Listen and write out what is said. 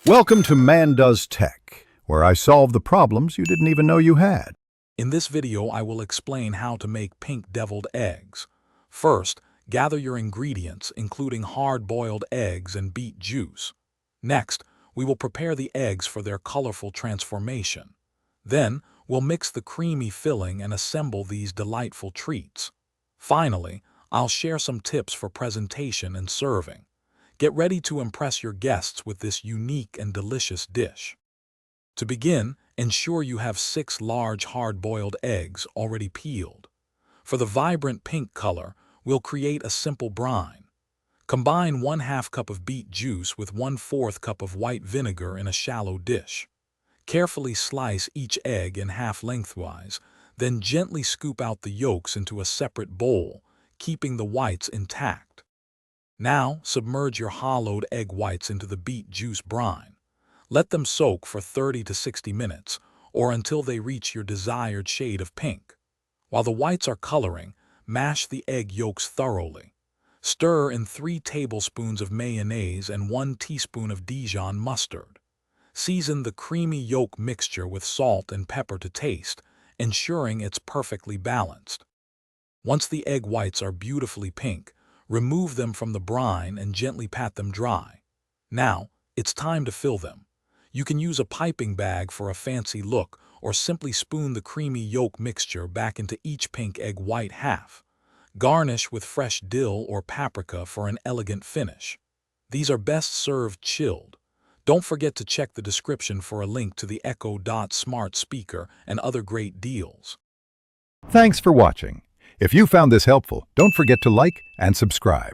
Welcome to Man Does Tech, where I solve the problems you didn't even know you had. In this video, I will explain how to make pink deviled eggs. First, gather your ingredients, including hard-boiled eggs and beet juice. Next, we will prepare the eggs for their colorful transformation. Then, we'll mix the creamy filling and assemble these delightful treats. Finally, I'll share some tips for presentation and serving. Get ready to impress your guests with this unique and delicious dish. To begin, ensure you have 6 large hard-boiled eggs already peeled. For the vibrant pink color, we'll create a simple brine. Combine 1/2 cup of beet juice with 1/4 cup of white vinegar in a shallow dish. Carefully slice each egg in half lengthwise, then gently scoop out the yolks into a separate bowl, keeping the whites intact. Now, submerge your hollowed egg whites into the beet juice brine. Let them soak for 30 to 60 minutes, or until they reach your desired shade of pink. While the whites are coloring, mash the egg yolks thoroughly. Stir in 3 tablespoons of mayonnaise and 1 teaspoon of Dijon mustard. Season the creamy yolk mixture with salt and pepper to taste, ensuring it's perfectly balanced. Once the egg whites are beautifully pink, remove them from the brine and gently pat them dry. Now, it's time to fill them. You can use a piping bag for a fancy look, or simply spoon the creamy yolk mixture back into each pink egg white half. Garnish with fresh dill or paprika for an elegant finish. These are best served chilled. Don't forget to check the description for a link to the Echo Dot smart speaker and other great deals. Thanks for watching. If you found this helpful, don't forget to like and subscribe.